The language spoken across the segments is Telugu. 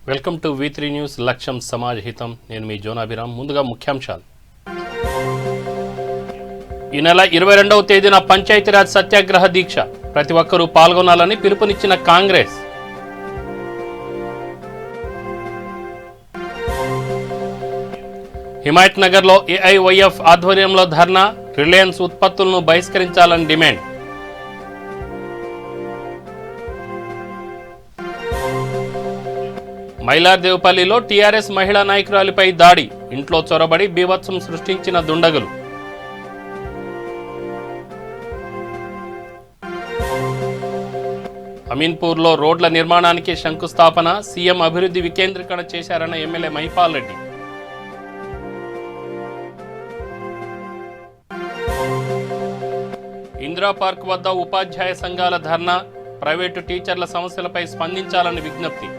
వెల్కమ్ టు V3 న్యూస్ లక్ష్యం సమాజ్ హితం. నేను మీ జోనాభిరామ్. ముందుగా ముఖ్యాంశాలు. ఈ నెల 22వ తేదీన పంచాయతీరాజ్ సత్యాగ్రహ దీక్ష, ప్రతి ఒక్కరూ పాల్గొనాలని పిలుపునిచ్చిన కాంగ్రెస్. హిమాయత్ నగర్లో AIYF ఆధ్వర్యంలో ధర్నా, రిలయన్స్ ఉత్పత్తులను బహిష్కరించాలని డిమాండ్. మైలార్దేవపల్లిలో TRS మహిళా నాయకురాలిపై దాడి, ఇంట్లో చొరబడి బీభత్సం సృష్టించిన దుండగులు. అమీన్పూర్లో రోడ్ల నిర్మాణానికి శంకుస్థాపన, సీఎం అభివృద్ధి వికేంద్రీకరణ చేశారన్న ఎమ్మెల్యే మహిపాల్ రెడ్డి. ఇందిరా పార్క్ వద్ద ఉపాధ్యాయ సంఘాల ధర్నా, ప్రైవేటు టీచర్ల సమస్యలపై స్పందించాలని విజ్ఞప్తి.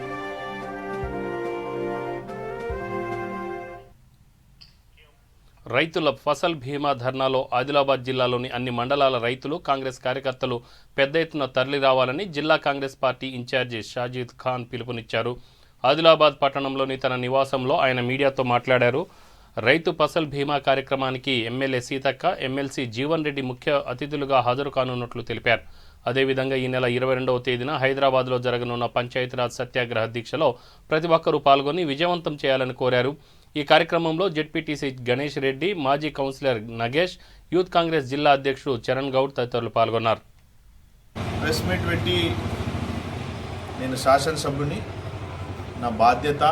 రైతుల ఫసల్ బీమా ధర్నాలో ఆదిలాబాద్ జిల్లాలోని అన్ని మండలాల రైతులు, కాంగ్రెస్ కార్యకర్తలు పెద్ద ఎత్తున తరలి రావాలని జిల్లా కాంగ్రెస్ పార్టీ ఇన్ఛార్జి షాజీద్ ఖాన్ పిలుపునిచ్చారు. ఆదిలాబాద్ పట్టణంలోని తన నివాసంలో ఆయన మీడియాతో మాట్లాడారు. రైతు ఫసల్ బీమా కార్యక్రమానికి ఎమ్మెల్యే సీతక్క, ఎమ్మెల్సీ జీవన్ రెడ్డి ముఖ్య అతిథులుగా హాజరు కానున్నట్లు తెలిపారు. అదేవిధంగా ఈ నెల 22వ తేదీన హైదరాబాద్లో జరగనున్న పంచాయతీరాజ్ సత్యాగ్రహ దీక్షలో ప్రతి ఒక్కరూ పాల్గొని విజయవంతం చేయాలని కోరారు. ఈ కార్యక్రమంలో జెడ్పీటీసీ గణేష్ రెడ్డి, మాజీ కౌన్సిలర్ నగేష్, యూత్ కాంగ్రెస్ జిల్లా అధ్యక్షుడు చరణ్ గౌడ్ తదితరులు పాల్గొన్నారు. ప్రెస్ మీట్ పెట్టి నేను శాసనసభ్యుని, నా బాధ్యత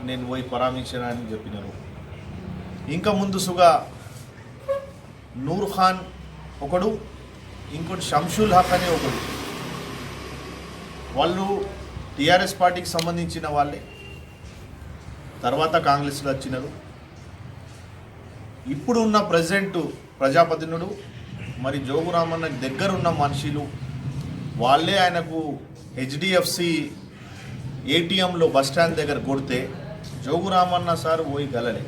నేను పోయి పరామర్శించడానికి చెప్పినారు. ఇంకా ముందుసుగా నూర్ ఖాన్ ఒకడు, ఇంకోటి షంషుల్ హక్ అనే ఒకడు, వాళ్ళు టీఆర్ఎస్ పార్టీకి సంబంధించిన వాళ్ళే, తర్వాత కాంగ్రెస్లో వచ్చినారు. ఇప్పుడు ఉన్న ప్రెసిడెంట్ ప్రజాప్రతినిధుడు మరి జోగురామన్న దగ్గరున్న మనుషులు వాళ్ళే ఆయనకు HDFC ATMలో బస్టాండ్ దగ్గర కొడితే జోగురామన్న సార్ పోయి గలలే.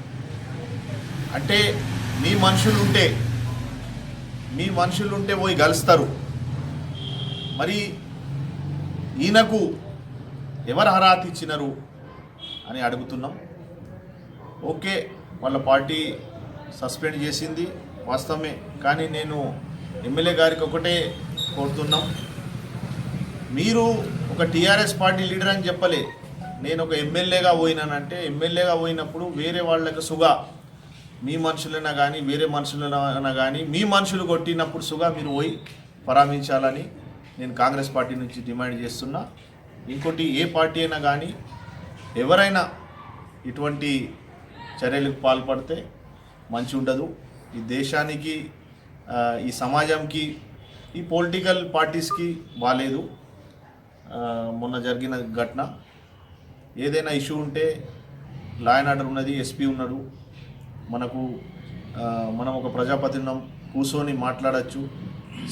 అంటే మీ మనుషులుంటే పోయి గలుస్తారు. మరి ఈయనకు ఎవరు హరాత్ ఇచ్చినారు అని అడుగుతున్నాం. ఓకే, వాళ్ళ పార్టీ సస్పెండ్ చేసింది వాస్తవమే, కానీ నేను ఎమ్మెల్యే గారికి ఒకటే కోరుతున్నాం, మీరు ఒక టీఆర్ఎస్ పార్టీ లీడర్ అని చెప్పలే, నేను ఒక ఎమ్మెల్యేగా పోయినానంటే ఎమ్మెల్యేగా పోయినప్పుడు వేరే వాళ్ళకి సుగా మీ మనుషులైనా కానీ వేరే మనుషులైనా కానీ మీ మనుషులు కొట్టినప్పుడు సుగా మీరు పోయి పరామర్శించాలని నేను కాంగ్రెస్ పార్టీ నుంచి డిమాండ్ చేస్తున్నా. ఇంకోటి, ఏ పార్టీ అయినా కానీ ఎవరైనా ఇటువంటి చర్యలకు పాల్పడితే మంచి ఉండదు. ఈ దేశానికి, ఈ సమాజంకి, ఈ పొలిటికల్ పార్టీస్కి బాలేదు. మొన్న జరిగిన ఘటన, ఏదైనా ఇష్యూ ఉంటే లా అండ్ ఆర్డర్ ఉన్నది, SP ఉన్నాడు, మనం ఒక ప్రజాప్రతినిధులం, కూర్చొని మాట్లాడచ్చు,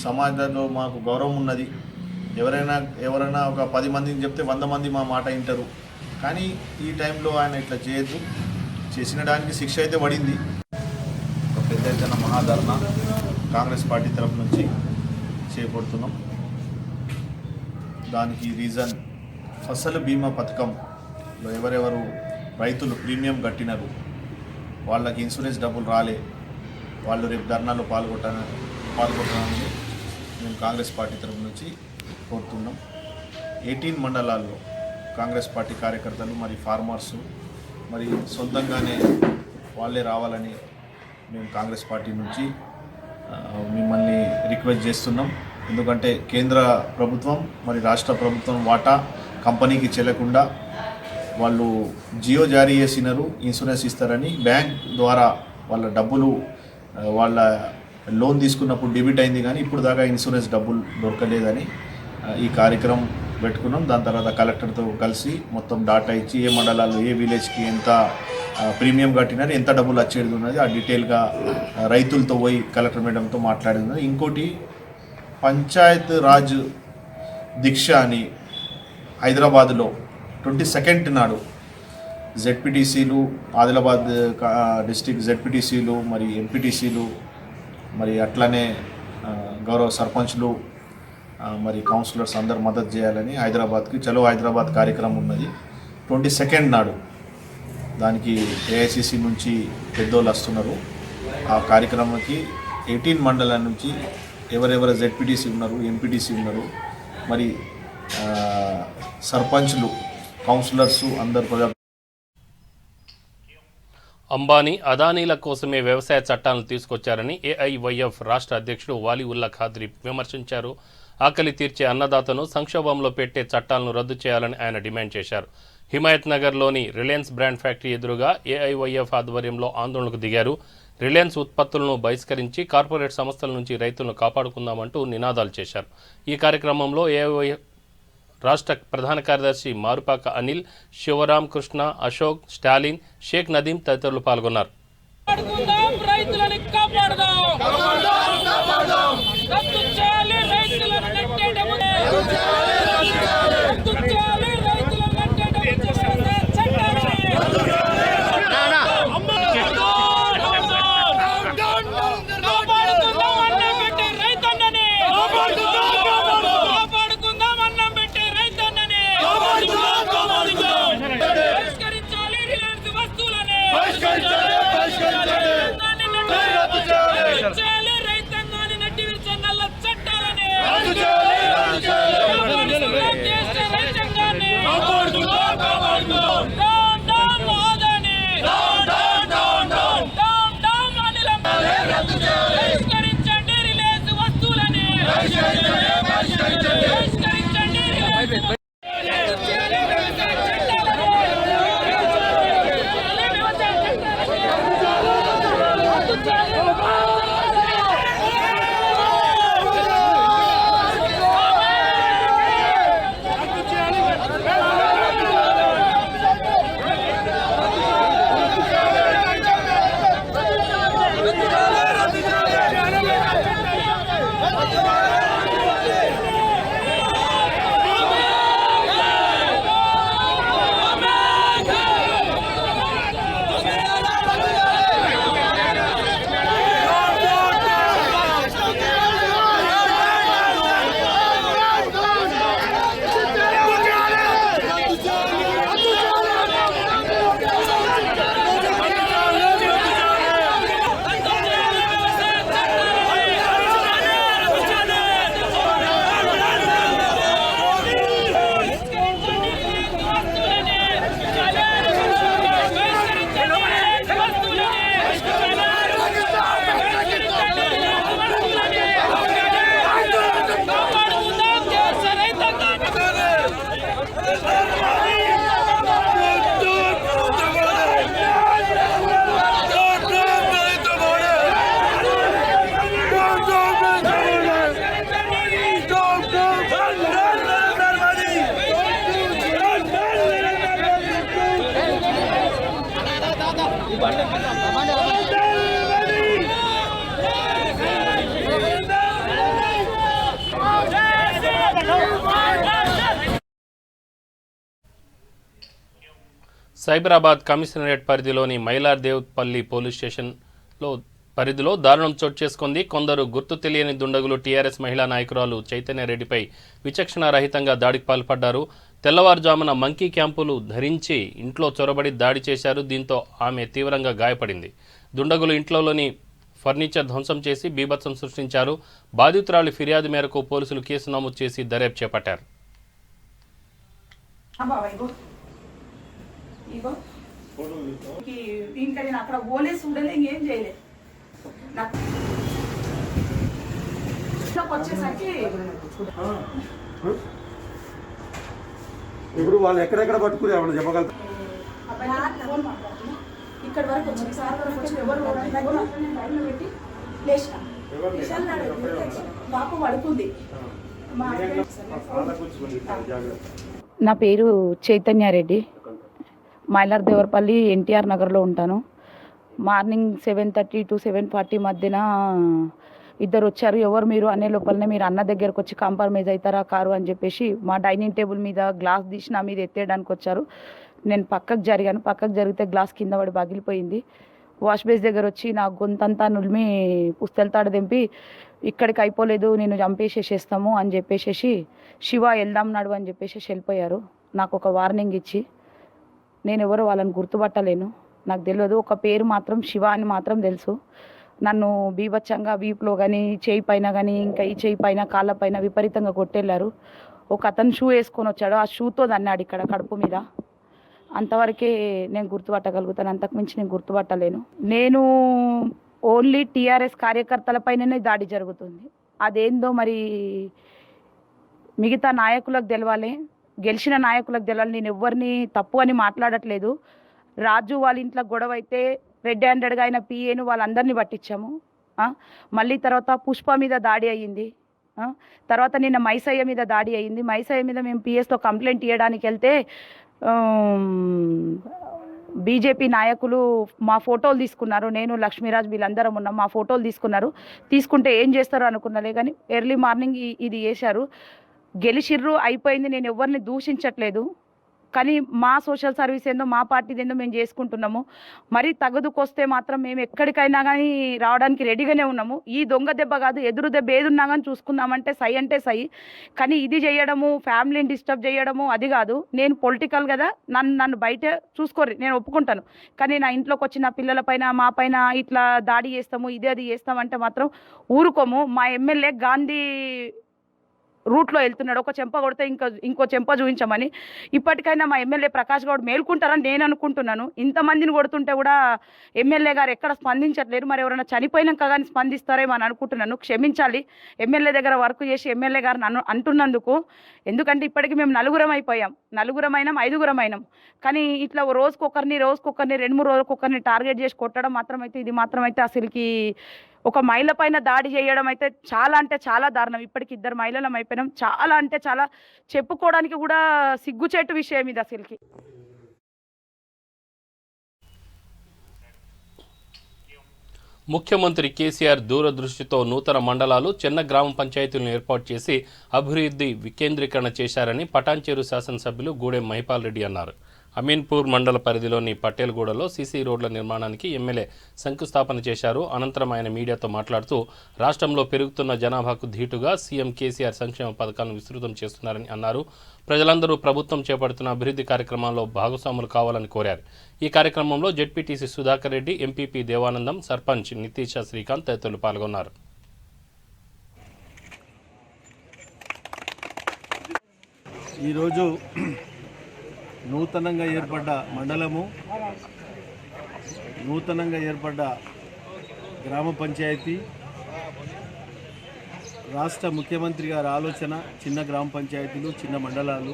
సమాజంలో మాకు గౌరవం ఉన్నది. ఎవరైనా ఒక 10 మందిని చెప్తే 100 మంది మా మాట వింటారు. కానీ ఈ టైంలో ఆయన ఇట్లా చేయొద్దు. చేసిన దానికి శిక్ష అయితే పడింది. ఒక పెద్ద ఎత్తున మహాధర్నా కాంగ్రెస్ పార్టీ తరఫు నుంచి చేపడుతున్నాం. దానికి రీజన్ ఫసల్ బీమా పథకంలో ఎవరెవరు రైతులు ప్రీమియం కట్టినారు, వాళ్ళకి ఇన్సూరెన్స్ డబ్బులు రాలే, వాళ్ళు రేపు ధర్నాలో పాల్గొనడానికి మేము కాంగ్రెస్ పార్టీ తరఫు నుంచి కోరుతున్నాం. 18 మండలాల్లో కాంగ్రెస్ పార్టీ కార్యకర్తలు మరి ఫార్మర్సు మరి సొంతంగానే వాళ్ళే రావాలని మేము కాంగ్రెస్ పార్టీ నుంచి మిమ్మల్ని రిక్వెస్ట్ చేస్తున్నాం. ఎందుకంటే కేంద్ర ప్రభుత్వం మరి రాష్ట్ర ప్రభుత్వం వాటా కంపెనీకి చెల్లకుండా వాళ్ళు జియో జారీ చేసినారు, ఇన్సూరెన్స్ ఇస్తారని. బ్యాంక్ ద్వారా వాళ్ళ డబ్బులు, వాళ్ళ లోన్ తీసుకున్నప్పుడు డెబిట్ అయింది, కానీ ఇప్పుడు దాకా ఇన్సూరెన్స్ డబ్బులు దొరకలేదని ఈ కార్యక్రమం పెట్టుకున్నాం. దాని తర్వాత కలెక్టర్తో కలిసి మొత్తం డాటా ఇచ్చి ఏ మండలాల్లో ఏ విలేజ్కి ఎంత ప్రీమియం కట్టినారు, ఎంత డబ్బులు వచ్చేది ఉన్నది ఆ డీటెయిల్గా రైతులతో పోయి కలెక్టర్ మేడంతో మాట్లాడింది. ఇంకోటి, పంచాయత్ రాజ్ దీక్ష అని హైదరాబాద్లో 22nd నాడు జెడ్పీటీసీలు, ఆదిలాబాద్ డిస్ట్రిక్ట్ జెడ్పీటీసీలు, మరి ఎంపీటీసీలు, మరి అట్లనే గౌరవ సర్పంచ్లు, మరి కౌన్సిలర్స్ అందరు మద్దతు చేయాలని హైదరాబాద్కి చలో హైదరాబాద్ కార్యక్రమం ఉన్నది. 22nd నాడు దానికి ఏఐసిసి నుంచి పెద్దోళ్ళు వస్తున్నారు. ఆ కార్యక్రమానికి 18 మండలాల నుంచి ఎవరెవరు జెడ్పీటీసీ ఉన్నారు, ఎంపీటీసీ ఉన్నారు, మరి సర్పంచ్లు, కౌన్సిలర్సు అందరు ప్రజా అంబానీ, అదానీల కోసమే వ్యవసాయ చట్టాలను తీసుకొచ్చారని ఏఐవైఎఫ్ రాష్ట్ర అధ్యక్షుడు వాలీ ఉల్లా ఖాద్రీ విమర్శించారు. ఆకలి తీర్చే అన్నదాతను సంక్షోభంలో పెట్టే చట్టాలను రద్దు చేయాలని ఆయన డిమాండ్ చేశారు. హిమాయత్ నగర్లోని రిలయన్స్ బ్రాండ్ ఫ్యాక్టరీ ఎదురుగా ఏఐవైఎఫ్ ఆధ్వర్యంలో ఆందోళనకు దిగారు. రిలయన్స్ ఉత్పత్తులను బహిష్కరించి కార్పొరేట్ సంస్థల నుంచి రైతులను కాపాడుకుందామంటూ నినాదాలు చేశారు. ఈ కార్యక్రమంలో ఏఐవైఎఫ్ రాష్ట్ర ప్రధాన కార్యదర్శి మారుపాక అనిల్, శివరాం కృష్ణ, అశోక్, స్టాలిన్, షేక్ నదీం తదితరులు పాల్గొన్నారు. సైబరాబాద్ కమిషనరేట్ పరిధిలోని మైలార్దేవ్పల్లి పోలీస్ స్టేషన్లో పరిధిలో దారుణం చోటు చేసుకుంది. కొందరు గుర్తు తెలియని దుండగులు టీఆర్ఎస్ మహిళా నాయకురాలు చైతన్యరెడ్డిపై విచక్షణారహితంగా దాడికి పాల్పడ్డారు. తెల్లవారుజామున మంకీ క్యాంపులు ధరించి ఇంట్లో చొరబడి దాడి చేశారు. దీంతో ఆమె తీవ్రంగా గాయపడింది. దుండగులు ఇంట్లోని ఫర్నిచర్ ధ్వంసం చేసి బీభత్సం సృష్టించారు. బాధితురాలి ఫిర్యాదు మేరకు పోలీసులు కేసు నమోదు చేసి దర్యాప్తు చేపట్టారు. ఇంకా నేను అక్కడ పోలే చూడలే, ఇంకేం చేయలే. వచ్చేసరికి ఇప్పుడు వాళ్ళు ఎక్కడెక్కడ పట్టుకుని ఏమన్నా చెప్పగలుగుతారు? ఇక్కడ వరకు వచ్చింది, సార్ వరకు వచ్చి ఎవరు పెట్టి లేచిన పాప పడుకుంది. నా పేరు చైతన్యారెడ్డి, మైలార్దేవరపల్లి ఎన్టీఆర్ నగర్లో ఉంటాను. మార్నింగ్ 7:30 to 7:40 మధ్యన ఇద్దరు వచ్చారు. ఎవరు మీరు అనే లోపలనే మీరు అన్న దగ్గరకు వచ్చి కాంప్రమైజ్ అవుతారా కారు అని చెప్పేసి మా డైనింగ్ టేబుల్ మీద గ్లాస్ తీసి నా మీద ఎత్తేయడానికి వచ్చారు. నేను పక్కకు జరిగాను. పక్కకు జరిగితే గ్లాస్ కింద పడి పగిలిపోయింది. వాష్ బేస్ దగ్గర వచ్చి నా గొంతంతా నులిమి పుస్తెలతాడు దింపి ఇక్కడికి అయిపోలేదు, నేను చంపేసేసేస్తాము అని చెప్పేసి శివ వెళ్దాం నాడు అని చెప్పేసి వెళ్ళిపోయారు. నాకు ఒక వార్నింగ్ ఇచ్చి నేను ఎవరో వాళ్ళని గుర్తుపట్టలేను, నాకు తెలియదు. ఒక పేరు మాత్రం శివ అని మాత్రం తెలుసు. నన్ను బీభత్సంగా వీపులో కానీ చేయి పైన కానీ ఇంకా ఈ చేయి పైన కాళ్ళ పైన విపరీతంగా కొట్టెళ్ళారు. ఒక అతను షూ వేసుకొని వచ్చాడు, ఆ షూతో దన్నాడు ఇక్కడ కడుపు మీద. అంతవరకే నేను గుర్తుపట్టగలుగుతాను, అంతకుమించి నేను గుర్తుపట్టలేను. నేను ఓన్లీ టీఆర్ఎస్ కార్యకర్తలపైననే దాడి జరుగుతుంది. అదేందో మరి మిగతా నాయకులకు తెలవాలి, గెలిచిన నాయకులకు తెలవాలి. నేను ఎవరిని తప్పు అని మాట్లాడట్లేదు. రాజు వాళ్ళ ఇంట్లో గొడవ అయితే రెడ్ హ్యాండెడ్గా అయిన పిఏను వాళ్ళందరినీ పట్టించాము. మళ్ళీ తర్వాత పుష్ప మీద దాడి అయ్యింది. తర్వాత నిన్న మైసయ్య మీద దాడి అయ్యింది. మైసయ్య మీద మేము పిఎస్లో కంప్లైంట్ ఇవ్వడానికి వెళ్తే బీజేపీ నాయకులు మా ఫోటోలు తీసుకున్నారు. నేను లక్ష్మీరాజ్ వీళ్ళందరం ఉన్నాం, మా ఫోటోలు తీసుకున్నారు. తీసుకుంటే ఏం చేస్తారో అనుకున్నలే కానీ ఎర్లీ మార్నింగ్ ఇది చేశారు. గెలిచిర్రు, అయిపోయింది. నేను ఎవరిని దూషించట్లేదు, కానీ మా సోషల్ సర్వీస్ ఏందో మా పార్టీది ఏందో మేము చేసుకుంటున్నాము. మరి తగదుకొస్తే మాత్రం మేము ఎక్కడికైనా కానీ రావడానికి రెడీగానే ఉన్నాము. ఈ దొంగ దెబ్బ కాదు, ఎదురు దెబ్బ ఏది ఉన్నా కానీ చూసుకుందామంటే సై అంటే సై. కానీ ఇది చేయడము, ఫ్యామిలీని డిస్టర్బ్ చేయడము అది కాదు. నేను పొలిటికల్ కదా, నన్ను బయట చూసుకోరు, నేను ఒప్పుకుంటాను. కానీ నా ఇంట్లోకి వచ్చి నా పిల్లలపైన మా పైన ఇట్లా దాడి చేస్తాము, ఇది అది చేస్తామంటే మాత్రం ఊరుకోము. మా ఎమ్మెల్యే గాంధీ రూట్లో వెళ్తున్నాడు, ఒక చెంప కొడితే ఇంకో చెంప చూపించమని. ఇప్పటికైనా మా ఎమ్మెల్యే ప్రకాష్ గౌడ్ మేల్కుంటారని నేను అనుకుంటున్నాను. ఇంతమందిని కొడుతుంటే కూడా ఎమ్మెల్యే గారు ఎక్కడ స్పందించట్లేరు. మరి ఎవరైనా చనిపోయినాక కానీ స్పందిస్తారేమో అని అనుకుంటున్నాను. క్షమించాలి ఎమ్మెల్యే దగ్గర వర్క్ చేసి ఎమ్మెల్యే గారు నన్ను అంటున్నందుకు. ఎందుకంటే ఇప్పటికీ మేము నలుగురం అయిపోయాం, నలుగురమైనాం, ఐదుగురమైనాం. కానీ ఇట్లా రోజుకొకరిని 2-3 రోజులకొకరిని టార్గెట్ చేసి కొట్టడం మాత్రమైతే ఇది మాత్రమైతే అసలుకి ఒక మహిళ పైన దాడి చేయడం అయితే చాలా అంటే చాలా దారుణం. ఇప్పటికి 2 మహిళలం అయిపోయినాం. చాలా అంటే చాలా చెప్పుకోవడానికి కూడా సిగ్గుచేటు విషయం ఇది అసలుకి. ముఖ్యమంత్రి కేసీఆర్ దూరదృష్టితో నూతన మండలాలు, చిన్న గ్రామ పంచాయతీలను ఏర్పాటు చేసి అభివృద్ధి వికేంద్రీకరణ చేశారని పటాన్చేరు శాసనసభ్యులు గూడెం మహిపాల్ రెడ్డి అన్నారు. అమీన్పూర్ మండల పరిధిలోని పటేల్గూడలో సీసీ రోడ్ల నిర్మాణానికి ఎమ్మెల్యే శంకుస్థాపన చేశారు. అనంతరం ఆయన మీడియాతో మాట్లాడుతూ రాష్ట్రంలో పెరుగుతున్న జనాభాకు ధీటుగా సీఎం కేసీఆర్ సంక్షేమ పథకాలను విస్తృతం చేస్తున్నారని అన్నారు. ప్రజలందరూ ప్రభుత్వం చేపడుతున్న అభివృద్ధి కార్యక్రమాల్లో భాగస్వాములు కావాలని కోరారు. ఈ కార్యక్రమంలో జెడ్పీటీసీ సుధాకర్ రెడ్డి, ఎంపీపీ దేవానందం, సర్పంచ్ నితీష శ్రీకాంత్ తదితరులు పాల్గొన్నారు. ఈరోజు నూతనంగా ఏర్పడ్డ మండలము, నూతనంగా ఏర్పడ్డ గ్రామ పంచాయతీ, రాష్ట్ర ముఖ్యమంత్రి గారి ఆలోచన చిన్న గ్రామ పంచాయతీలు, చిన్న మండలాలు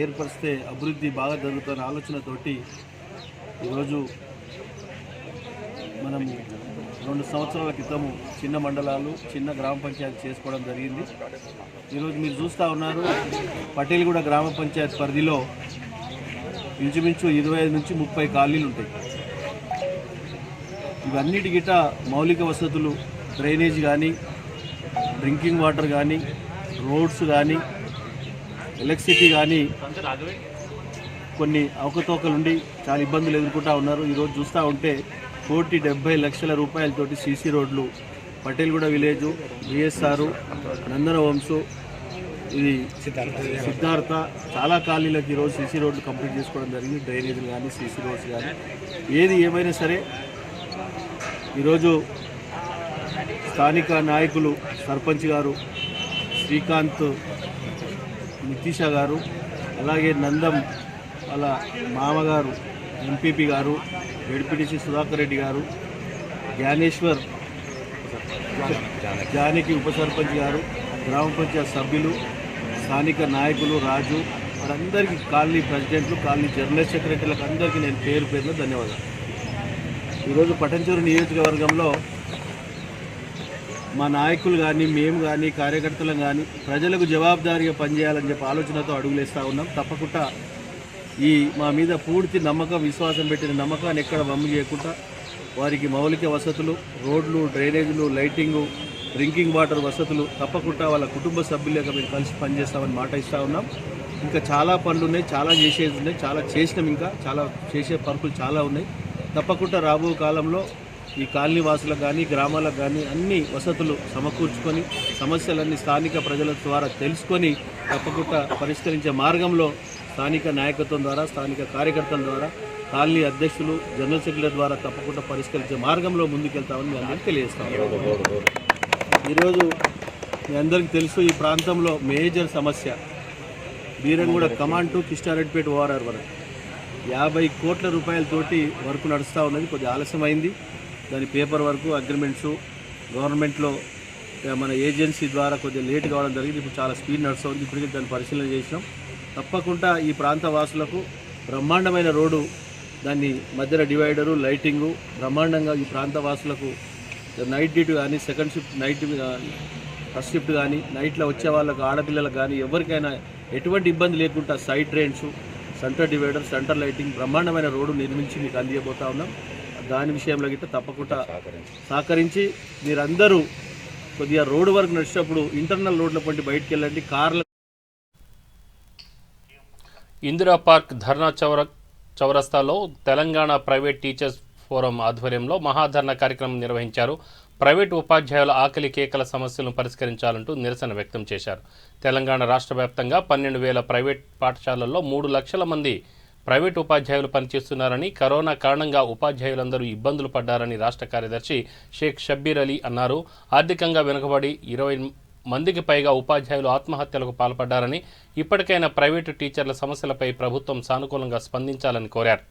ఏర్పరిస్తే అభివృద్ధి బాగా జరుగుతున్న ఆలోచనతోటి ఈరోజు మనము 2 సంవత్సరాల క్రితము చిన్న మండలాలు, చిన్న గ్రామ పంచాయతీ చేసుకోవడం జరిగింది. ఈరోజు మీరు చూస్తూ ఉన్నారు, పటేల్గూడ గ్రామ పంచాయతీ పరిధిలో ఇంచుమించు 25 నుంచి 30 కాలనీలు ఉంటాయి. ఇవన్నిటి గిట్ట మౌలిక వసతులు, డ్రైనేజ్ కానీ, డ్రింకింగ్ వాటర్ కానీ, రోడ్స్ కానీ, ఎలక్ట్రిసిటీ కానీ కొన్ని అవకతవకలుండి చాలా ఇబ్బందులు ఎదుర్కొంటూ ఉన్నారు. ఈరోజు చూస్తూ ఉంటే 1,70,00,000 రూపాయలతోటి సీసీ రోడ్లు పటేల్గూడ విలేజు, బిఎస్ఆర్, నందన వంశు, ఇది సిద్ధార్థ, చాలా కాలనీలకు ఈరోజు సీసీ రోడ్లు కంప్లీట్ చేసుకోవడం జరిగింది. డ్రైనేజీలు కానీ, సీసీ రోడ్స్ కానీ, ఏది ఏమైనా సరే ఈరోజు స్థానిక నాయకులు సర్పంచ్ గారు శ్రీకాంత్, నితీష గారు, అలాగే నందం వాళ్ళ మామగారు ఎంపీపీ గారు, జెడ్పీటీసీ సుధాకర్ రెడ్డి గారు, జ్ఞానేశ్వర్, జానకి ఉప సర్పంచ్ గారు, గ్రామ పంచాయతీ సభ్యులు, స్థానిక నాయకులు, రాజు, వాళ్ళందరికీ, కాలనీ ప్రెసిడెంట్లు, కాలనీ జనరల్ సెక్రటరీలకు అందరికీ నేను పేరు పేరున ధన్యవాదాలు. ఈరోజు పటాన్చేరు నియోజకవర్గంలో మా నాయకులు కానీ, మేము కానీ, కార్యకర్తలు కానీ ప్రజలకు జవాబుదారీగా పనిచేయాలని చెప్పి ఆలోచనతో అడుగులేస్తూ ఉన్నాం. తప్పకుండా ఈ మా మీద పూర్తి నమ్మకం, విశ్వాసం పెట్టిన నమ్మకాన్ని ఎక్కడ వమ్ము చేయకుండా వారికి మౌలిక వసతులు, రోడ్లు, డ్రైనేజీలు, లైటింగు, డ్రింకింగ్ వాటర్ వసతులు తప్పకుండా వాళ్ళ కుటుంబ సభ్యులుగా మేము కలిసి పనిచేస్తామని మాట ఇస్తూ ఉన్నాం. ఇంకా చాలా పనులు ఉన్నాయి, చాలా చేసేది ఉన్నాయి, చాలా చేసినాం, ఇంకా చాలా చేసే పనులు చాలా ఉన్నాయి. తప్పకుండా రాబో కాలంలో ఈ కాలనీ వాసులకు కానీ, గ్రామాలకు కానీ అన్ని వసతులు సమకూర్చుకొని సమస్యలన్నీ స్థానిక ప్రజల ద్వారా తెలుసుకొని తప్పకుండా పరిష్కరించే మార్గంలో స్థానిక నాయకత్వం ద్వారా, స్థానిక కార్యకర్తల ద్వారా, కాలనీ అధ్యక్షులు, జనరల్ సెక్రటరీ ద్వారా తప్పకుండా పరిష్కరించే మార్గంలో ముందుకెళ్తామని మీ అందరికీ తెలియజేస్తాం. ఈరోజు మీ అందరికీ తెలుసు, ఈ ప్రాంతంలో మేజర్ సమస్య Beeramguda command to Kistareddypet ORR వరకు 50 కోట్ల రూపాయలతోటి వర్క్ నడుస్తూ ఉన్నది. కొద్దిగా ఆలస్యమైంది. దాని పేపర్ వర్క్, అగ్రిమెంట్స్ గవర్నమెంట్లో మన ఏజెన్సీ ద్వారా కొద్దిగా లేట్ కావడం జరిగింది. ఇప్పుడు చాలా స్పీడ్ నడుస్తుంది. ఇప్పటికీ దాన్ని పరిశీలన చేసినాం. తప్పకుండా ఈ ప్రాంత వాసులకు బ్రహ్మాండమైన రోడ్డు, దాన్ని మధ్యలో డివైడరు, లైటింగు బ్రహ్మాండంగా ఈ ప్రాంత వాసులకు నైట్ డ్యూటీ కానీ, second shift night first shift కానీ, నైట్లో వచ్చే వాళ్ళకు, ఆడపిల్లలకు కానీ ఎవరికైనా ఎటువంటి ఇబ్బంది లేకుండా side drains, centre divider, centre lighting బ్రహ్మాండమైన రోడ్డు నిర్మించి మీకు అందియబోతా ఉన్నాం. దాని విషయంలో గిట్ట తప్పకుండా సహకరించి మీరందరూ కొద్దిగా రోడ్డు వరకు నడిచేటప్పుడు ఇంటర్నల్ రోడ్ల పంటి బయటికి వెళ్ళండి. కార్ల ఇందిరా పార్క్ ధర్నా చౌరస్తాలో తెలంగాణ ప్రైవేట్ టీచర్స్ ఫోరం ఆధ్వర్యంలో మహాధర్నా కార్యక్రమం నిర్వహించారు. ప్రైవేటు ఉపాధ్యాయుల ఆకలి కేకల సమస్యలను పరిష్కరించాలంటూ నిరసన వ్యక్తం చేశారు. తెలంగాణ రాష్ట్ర వ్యాప్తంగా 12,000 ప్రైవేట్ పాఠశాలల్లో 3 లక్షల మంది ప్రైవేటు ఉపాధ్యాయులు పనిచేస్తున్నారని, కరోనా కారణంగా ఉపాధ్యాయులందరూ ఇబ్బందులు పడ్డారని రాష్ట్ర కార్యదర్శి షేక్ షబ్బీర్ అలీ అన్నారు. ఆర్థికంగా వెనుకబడి 20 మందికి పైగా ఉపాధ్యాయులు ఆత్మహత్యలకు పాల్పడ్డారని, ఇప్పటికైనా ప్రైవేటు టీచర్ల సమస్యలపై ప్రభుత్వం సానుకూలంగా స్పందించాలని కోరారు.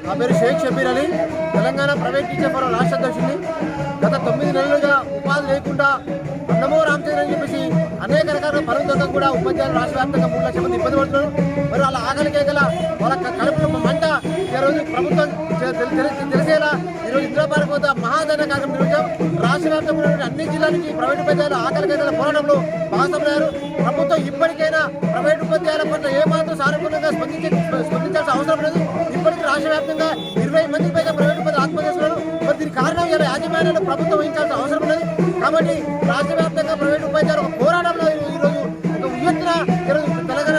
నా పేరు Shaik Shabbir Ali, Telangana private teacher forum రాష్ట్ర అధ్యక్షుడిని. గత 9 నెలలుగా ఉపాధి లేకుండా అన్నమో రామచంద్ర అని చెప్పేసి అనేక రకాల పనులు దొరక కూడా ఉపాధ్యాయులు రాష్ట్ర వ్యాప్తంగా 3 లక్షల మంది ఇబ్బంది పడుతున్నారు. మరి వాళ్ళ ఆకలి కేకల, వాళ్ళ కడుపులో మంట ఈరోజు ప్రభుత్వం తెలిసేలా ఈరోజు ఇందిరా పార్క్ వద్ద మహాధర్నా కార్యక్రమం నిర్వహించాం. రాష్ట్ర వ్యాప్తంగా అన్ని జిల్లాలకి ప్రైవేట్ ఉపాధ్యాయులు ఆకలి కేకల పోరాటంలో భాగస్వామయ్యారు. ప్రభుత్వం ఇప్పటికైనా ప్రైవేట్ ఉపాధ్యాయుల పట్ల ఏమాత్రం సానుకూలంగా స్పందించాల్సిన అవసరం లేదు. ఇప్పటికీ రాష్ట్ర వ్యాప్తంగా 20 మందికి పైగా ప్రైవేట్ ఉపాధ్యాయులు ఆత్మహత్య చేస్తున్నారు. మరి దీనికి కారణం ఇలా యాజమాన్యాలు ప్రభుత్వం వహించాల్సిన అవసరం లేదు. కాబట్టి రాష్ట్ర వ్యాప్తంగా ప్రైవేట్ ఉపాధ్యాయులు ఒక పోరాటంలో ఈరోజు ఒక ఉయ్యెత్తున తెలంగాణ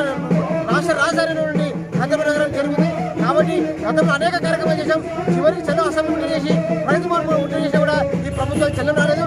రాష్ట్ర రాజధాని నుండి హైదరాబాద్ నగరం జరుగుతుంది. కాబట్టి గతంలో అనేక కార్యక్రమాలు చేశాం. చివరికి చెల్లం అసెంబ్లీ చేసి రైతు మార్పు చేసినా కూడా ఈ ప్రభుత్వం చెల్లం రాలేదు.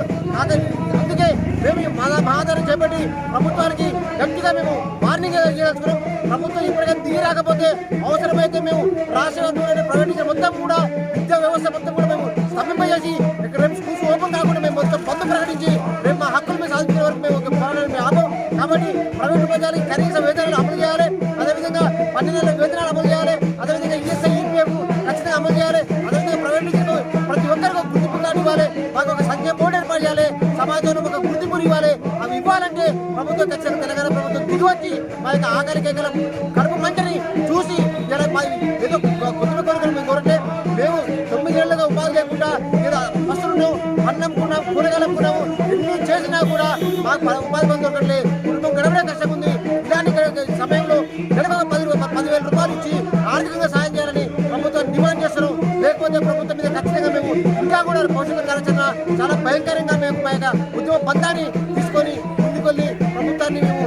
అందుకే మేము మహాధరణ చేపట్టి ప్రభుత్వానికి గట్టిగా మేము వార్నింగ్ చేయదలుచుకున్నాం. ప్రభుత్వం ఇప్పటికైనా దిగి రాకపోతే అవసరమైతే మేము రాష్ట్ర వ్యాప్తంగా ప్రైవేట్ మొత్తం కూడా విద్యా వ్యవస్థ మొత్తం కూడా మేము స్తంభింపజేసి ఇక్కడ రేపు స్కూల్స్ ఓపెన్ కాకుండా మేము మొత్తం బంద్ ప్రకటించి రేపు మా హక్కులు మేము సాధించే వరకు మేము ఒక పోరాటాన్ని మేము ఆపం. కాబట్టి ప్రైవేట్ ఉపాధ్యాయులకి కనీస వేతనాలు అమలు చేయాలి. అదేవిధంగా 12 నెలల వేతనాలు అమలు చేయాలి. అదేవిధంగా ఈఎస్ఐ, ఈపీఎఫ్ ఖచ్చితంగా అమలు చేయాలి. అదేవిధంగా ప్రైవేట్ టీచర్లు ప్రతి ఒక్కరికి ఒక గుర్తింపు కార్డు ఇవ్వాలి. మాకు ఒక సంఖ్య బోర్డు ఏర్పాటు చేయాలి. సమాజంలో ఒక గుర్తింపును ఇవ్వాలి. అవి ఇవ్వాలంటే ప్రభుత్వం ఖచ్చితంగా తెలంగాణ ప్రభుత్వం దిగివచ్చి మా యొక్క ఆకలి కేకల కడుపు మంటని చూసి ఏదో కొత్త కోరికలు మేము కోరంటే మేము 9 ఏళ్లుగా ఉపాధి లేకుండా ఏదో వస్తువులను అన్నంకున్నాం, కూరగాయలు అమ్ముకున్నాము. ఎన్ని చేసినా కూడా మాకు ఉపాధి బంధు దొరకట్లే. కుటుంబం గడవడే కష్టం ఉంది. ఇలాంటి సమయంలో నెలకు 10,000 రూపాయలు ఇచ్చి ఆర్థికంగా సాయం చేయాలని ప్రభుత్వాన్ని డిమాండ్ చేస్తున్నాం. లేకపోతే ప్రభుత్వం మీద ఖచ్చితంగా మేము ఇంకా కూడా భవిష్యత్తు కార్యాచరణ చాలా భయంకరంగా మేము మా యొక్క ఉద్యమ పంతాన్ని తీసుకొని ముందుకెళ్ళి ప్రభుత్వాన్ని మేము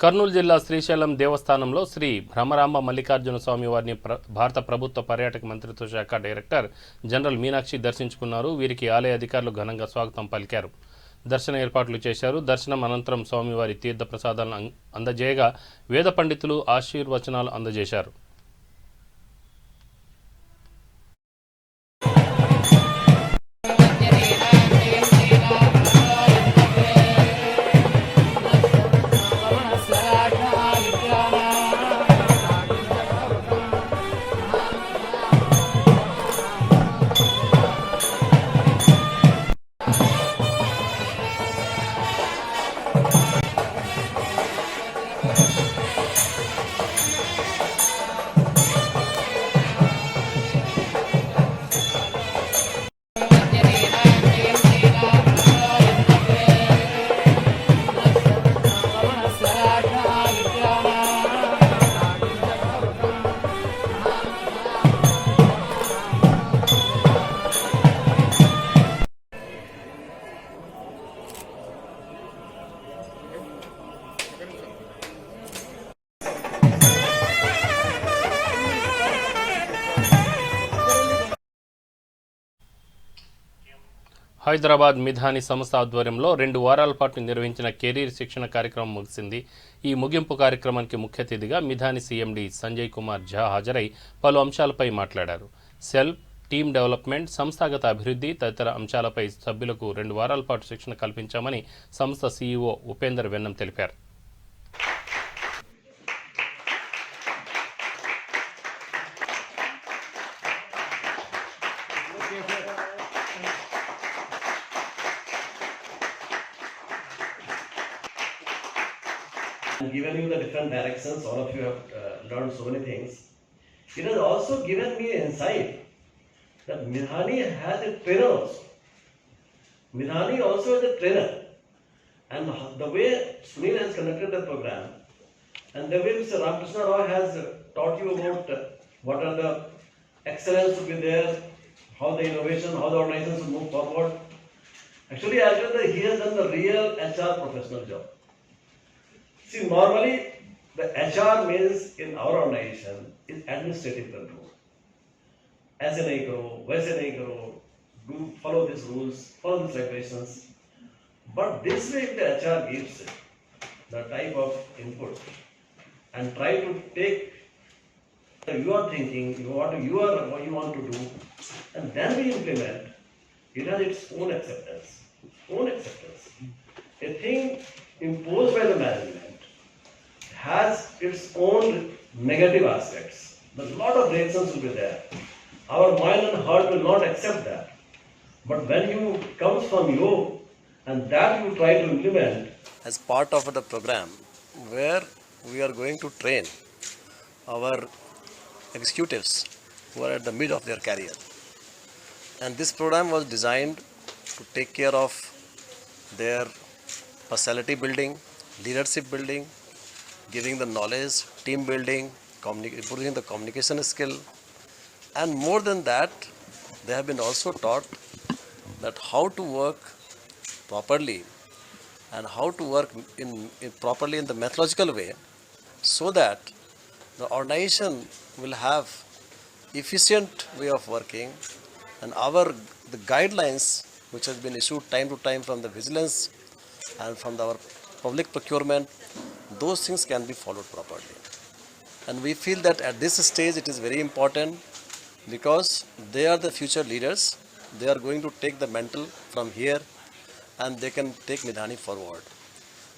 కర్నూలు జిల్లా శ్రీశైలం దేవస్థానంలో శ్రీ భ్రమరాంబ మల్లికార్జున స్వామి వారిని భారత ప్రభుత్వ పర్యాటక మంత్రిత్వ శాఖ డైరెక్టర్ జనరల్ మీనాక్షి దర్శించుకున్నారు. వీరికి ఆలయ అధికారులు ఘనంగా స్వాగతం పలికారు. దర్శన ఏర్పాట్లు చేశారు. దర్శనం అనంతరం స్వామివారి తీర్థ ప్రసాదాలను అందజేయగా వేద పండితులు ఆశీర్వచనాలు అందజేశారు. హైదరాబాద్ మిధాని సంస్థ ఆధ్వర్యంలో 2 వారాల పాటు నిర్వహించిన కెరీర్ శిక్షణ కార్యక్రమం ముగిసింది. ఈ ముగింపు కార్యక్రమానికి ముఖ్య అతిథిగా మిధాని సీఎండీ సంజయ్ కుమార్ ఝా హాజరై పలు అంశాలపై మాట్లాడారు. సెల్ఫ్, టీమ్ డెవలప్మెంట్, సంస్థాగత అభివృద్ధి తదితర అంశాలపై సభ్యులకు 2 వారాల పాటు శిక్షణ కల్పించామని సంస్థ సీఈఓ ఉపేందర్ వెన్నం తెలిపారు. Given you the different directions, all of you have learned so many things. It has also given me insight that Midhani has a trainer also. Midhani also has a trainer. And the way Sunil has conducted the program, and the way Mr. Ramakrishna Rao has taught you about what are the excellence to be there, how the innovation, how the organizations will move forward. Actually, I feel that he has done the real HR professional job. See, normally the HR means in our organization is administrative control. ऐसे नहीं करो, वैसे नहीं करो, do follow these rules, follow these regulations. But this way, if the HR gives the type of input and try to take you are thinking, what you want to do, and then we implement, it has its own acceptance. A thing imposed by the management has its own negative aspects. A lot of reactions will be there. Our mind and heart will not accept that. But when you comes from you and that you try to implement as part of the program where we are going to train our executives who are at the mid of their career. And this program was designed to take care of their personality building, leadership building, giving the knowledge, team building, improving the communication skill, and more than that, they have been also taught that how to work properly and how to work properly in the methodological way, so that the organization will have efficient way of working, and the guidelines which has been issued time to time from the vigilance and from our public procurement, those things can be followed properly. And we feel that at this stage it is very important because they are the future leaders. They are going to take the mantle from here and they can take Midhani forward.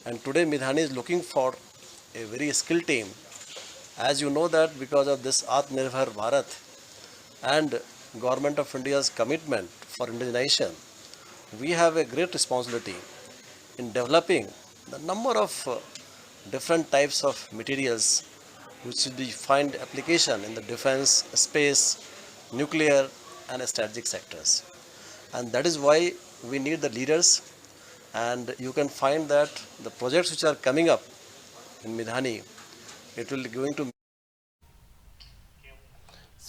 And today Midhani is looking for a very skilled team. As you know that because of this Atmanirbhar Bharat and Government of India's commitment for indigenization, we have a great responsibility in developing the number of different types of materials which should find application in the defense, space, nuclear and strategic sectors. And that is why we need the leaders, and you can find that the projects which are coming up in Midhani, it will be going to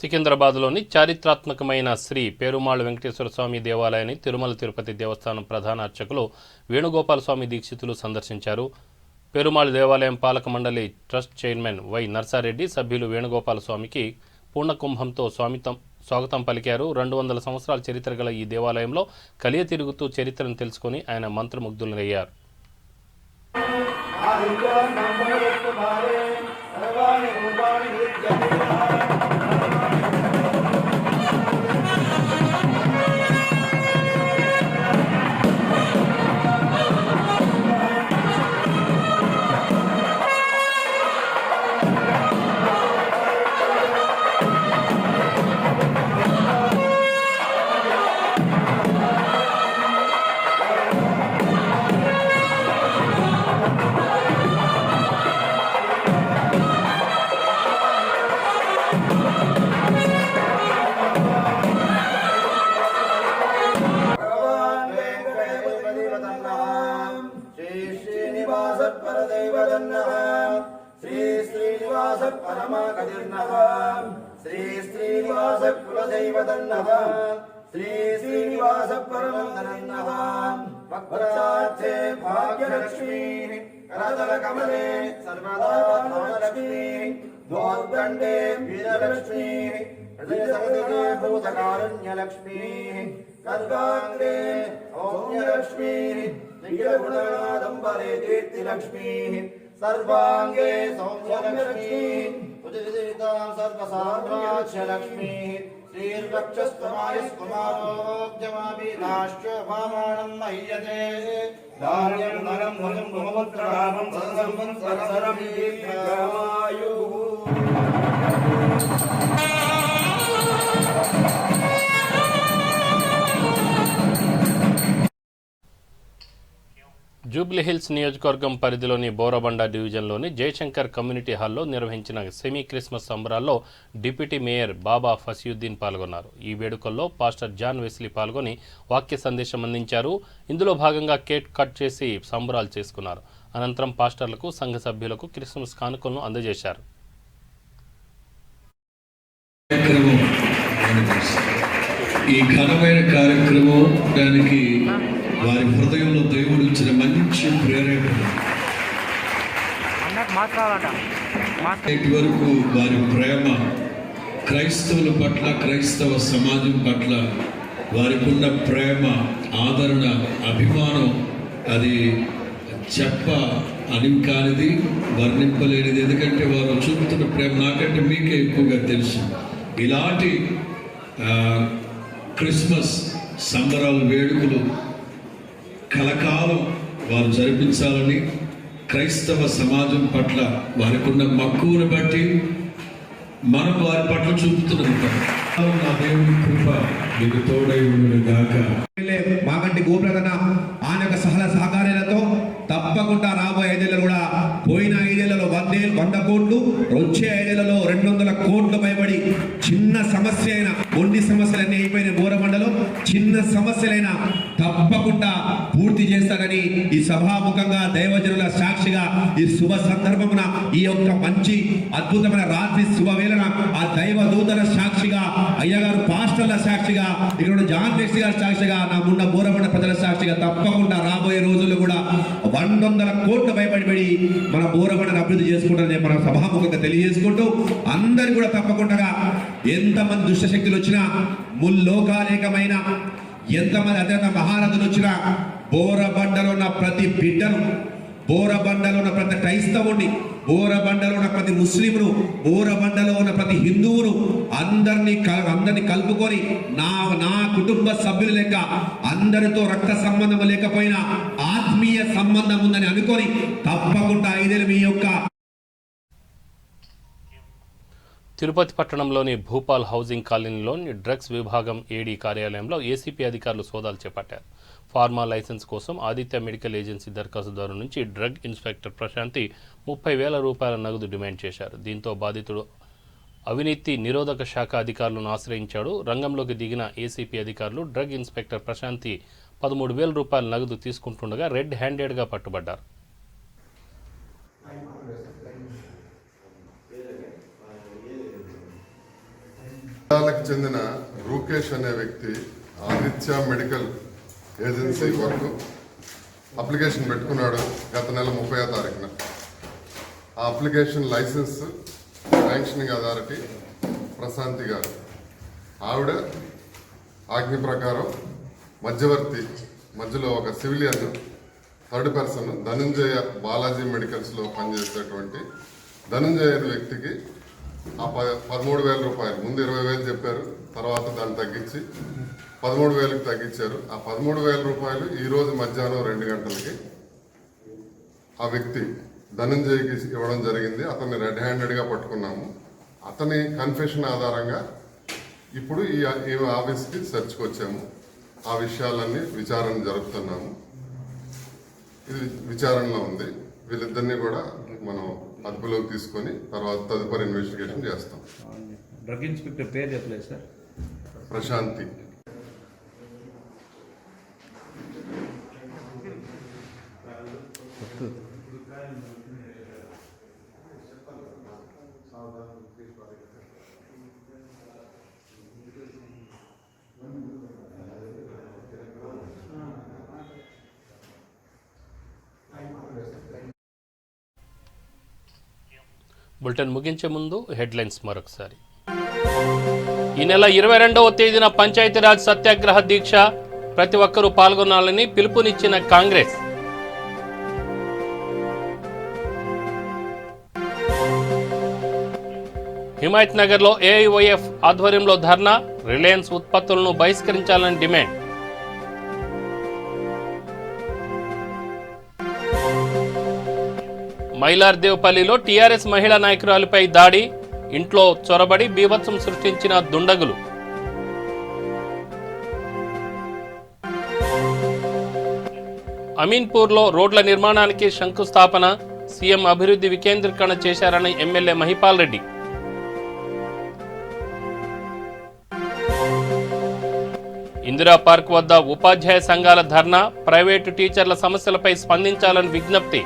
సికింద్రాబాద్లోని చారిత్రాత్మకమైన శ్రీ పేరుమాళ్ వెంకటేశ్వర స్వామి దేవాలయాన్ని తిరుమల తిరుపతి దేవస్థానం ప్రధాన అర్చకులు వేణుగోపాల స్వామి దీక్షితులు సందర్శించారు. పెరుమాళ్ దేవాలయం పాలక మండలి ట్రస్ట్ చైర్మన్ వై నర్సారెడ్డి సభ్యులు వేణుగోపాల స్వామికి పూర్ణకుంభంతో స్వాగతం పలికారు. 200 సంవత్సరాల చరిత్ర గల ఈ దేవాలయంలో కలియ తిరుగుతూ చరిత్రను తెలుసుకుని ఆయన మంత్రముగ్ధులయ్యారు. శ్రీ శ్రీనివాస పరమకదిర్నః శ్రీ శ్రీనివాస కులదైవతన్నః శ్రీ శ్రీనివాస పరమందనన్నః వక్రార్థే భాగ్యలక్ష్మీ కరదల కమలే సర్వదా ధనలక్ష్మీ దోర్దండే వీరలక్ష్మీ हृदयसहृदये भूतकारुण्यलक्ष्मीः सर्वाङ्गे सौम्यलक्ष्मीः निखिलगुणनादम्बरे कीर्तिलक्ष्मीः सर्वाङ्गे सौम्यलक्ष्मीः उदिता सर्वसाम्राज्यलक्ष्मीः श्रीर्वक्षस्तमायुष्कुमारोग्यमाभिलाश्च वामानं मह्यते धार्यं नरं भुजं भुममुद्रामं सदसं सरसरं दीर्घायुः। జూబ్లీహిల్స్ నియోజకవర్గం పరిధిలోని బోరబండ డివిజన్లోని జయశంకర్ కమ్యూనిటీ హాల్లో నిర్వహించిన సెమీ క్రిస్మస్ సంబరాల్లో డిప్యూటీ మేయర్ బాబా ఫసియుద్దీన్ పాల్గొన్నారు. ఈ వేడుకల్లో పాస్టర్ జాన్ వెస్లీ పాల్గొని వాక్య సందేశం అందించారు. ఇందులో భాగంగా కేక్ కట్ చేసి సంబరాలు చేసుకున్నారు. అనంతరం పాస్టర్లకు సంఘ సభ్యులకు క్రిస్మస్ కానుకలను అందజేశారు. ఈ ఘనమైన కార్యక్రమం దానికి వారి హృదయంలో దేవుడు ఇచ్చిన మంచి ప్రేరేపణ. నేటి వరకు వారి ప్రేమ క్రైస్తవుల పట్ల, క్రైస్తవ సమాజం పట్ల వారికి ఉన్న ప్రేమ, ఆదరణ, అభిమానం అది అని కానిది, వర్ణింపలేనిది. ఎందుకంటే వారు చూపుతున్న ప్రేమ నాకంటే మీకే ఎక్కువగా తెలుసు. ఇలాంటి క్రిస్మస్ సంబరాలు, వేడుకలు కలకాలం వారు జరిపించాలని, క్రైస్తవ సమాజం పట్ల వారికి ఉన్న మక్కువను బట్టి మనం వారి పట్ల చూపుతున్నది. నా దేవుని కృప మీకు తోడై ఉండును గాక. మాగంటి గోప్రదన ఆయన యొక్క సహకారాలతో తప్పకుండా రాబోయే 5 ఏళ్ళు కూడా పోయిన 5 ఏళ్లలో 100 కోట్లు, వచ్చే 5 ఏళ్లలో 200 కోట్లు పైబడి చిన్న సమస్య అయినా, కొన్ని సమస్యలన్నీ అయిపోయిన బోరబండలో చిన్న సమస్యలైనా తప్పకుండా పూర్తి చేస్తారని ఈ సభాముఖంగా దైవజనుల సాక్షిగా ఈ శుభ సందర్భమున, ఈ యొక్క మంచి అద్భుతమైన రాత్రి శుభవేళన ఆ దైవ దూతల సాక్షిగా, అయ్యగారు పాస్టర్ల సాక్షిగా, ఇక్కడ జాన్ వెస్లీ గారి సాక్షిగా, నా ముందు బోరబండ ప్రజల సాక్షిగా తప్పకుండా రాబోయే రోజుల్లో కూడా 100 కోట్ల భయపడి మన బోరబండను అభివృద్ధి చేసుకుంటారని మనం సభాముఖంగా తెలియజేసుకుంటూ, అందరు కూడా తప్పకుండా ఎంతమంది దుష్టశక్తులు వచ్చినా, ముల్లోకాలేకమైన ఎంతమంది అత్యంత మహారథులు వచ్చినా, బోరబండలో ఉన్న ప్రతి బిడ్డను, బోరబండలో ఉన్న ప్రతి క్రైస్తవుని, బోరబండలో ఉన్న ప్రతి ముస్లింను, బోరబండలో ఉన్న ప్రతి హిందువును అందరినీ కలుపుకొని నా కుటుంబ సభ్యులు లెక్క, అందరితో రక్త సంబంధం లేకపోయినా ఆత్మీయ సంబంధం ఉందని అనుకొని తప్పకుండా 5 ఏళ్ళు మీ యొక్క తిరుపతి పట్టణంలోని భూపాల్ హౌసింగ్ కాలనీలోని డ్రగ్స్ విభాగం ఏడీ కార్యాలయంలో ఏసీపీ అధికారులు సోదాలు చేపట్టారు. ఫార్మా లైసెన్స్ కోసం ఆదిత్య మెడికల్ ఏజెన్సీ దరఖాస్తుదారు నుంచి డ్రగ్ ఇన్స్పెక్టర్ ప్రశాంతి 30,000 రూపాయల నగదు డిమాండ్ చేశారు. దీంతో బాధితుడు అవినీతి నిరోధక శాఖ అధికారులను ఆశ్రయించాడు. రంగంలోకి దిగిన ఏసీపీ అధికారులు డ్రగ్ ఇన్స్పెక్టర్ ప్రశాంతి 13,000 రూపాయల నగదు తీసుకుంటుండగా రెడ్ హ్యాండెడ్గా పట్టుబడ్డారు. జిల్లాలకు చెందిన రూకేష్ అనే వ్యక్తి ఆదిత్య మెడికల్ ఏజెన్సీ వరకు అప్లికేషన్ పెట్టుకున్నాడు గత నెల 30వ తారీఖున. ఆ application license sanctioning authority Prashanti garu, ఆవిడ ఆజ్ఞ ప్రకారం మధ్యవర్తి మధ్యలో ఒక civilian third person Dhananjaya Balaji మెడికల్స్లో పనిచేసేటువంటి ధనంజయ అనే వ్యక్తికి ఆ 13,000 రూపాయలు, ముందు 20,000 చెప్పారు, తర్వాత దాన్ని తగ్గించి 13,000కి తగ్గించారు. ఆ 13,000 రూపాయలు ఈరోజు మధ్యాహ్నం 2 గంటలకి ఆ వ్యక్తి ధనంజయ్కి ఇవ్వడం జరిగింది. అతన్ని రెడ్ హ్యాండెడ్గా పట్టుకున్నాము. అతని కన్ఫెషన్ ఆధారంగా ఇప్పుడు ఈ ఆఫీస్కి సెర్చ్కి వచ్చాము. ఆ విషయాలన్నీ విచారణ జరుపుతున్నాము. ఇది విచారణలో ఉంది. వీళ్ళిద్దరినీ కూడా మనం అదుపులోకి తీసుకొని తర్వాత తదుపరి ఇన్వెస్టిగేషన్ చేస్తాం. డ్రగ్ ఇన్స్పెక్టర్ పేరు చెప్పలేదు సార్. ప్రశాంతి. బులెటిన్ ముగించే ముందు హెడ్లైన్స్ మరొకసారి. ఈ నెల 22వ తేదీన పంచాయతీరాజ్ సత్యాగ్రహ దీక్ష ప్రతి ఒక్కరూ పాల్గొనాలని పిలుపునిచ్చిన కాంగ్రెస్. హిమాయత్ నగర్లో ఏఐవైఎఫ్ ఆధ్వర్యంలో ధర్నా, రిలయన్స్ ఉత్పత్తులను బహిష్కరించాలని డిమాండ్. మైలార్దేవ్పల్లిలో టీఆర్ఎస్ మహిళా నాయకురాలిపై దాడి, ఇంట్లో చొరబడి బీభత్సం సృష్టించిన దుండగులు. అమీన్పూర్లో రోడ్ల నిర్మాణానికి శంకుస్థాపన, సీఎం అభివృద్ధి వికేంద్రీకరణ చేశారని ఎమ్మెల్యే మహిపాల్ రెడ్డి. ఇందిరా పార్క్ వద్ద ఉపాధ్యాయ సంఘాల ధర్నా, ప్రైవేటు టీచర్ల సమస్యలపై స్పందించాలని విజ్ఞప్తి.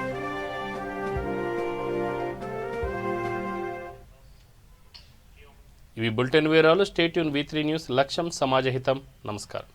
ఇవి బులెటిన్ వివరాలు. Stay tune V3 news. లక్ష్యం సమాజహితం. నమస్కారం.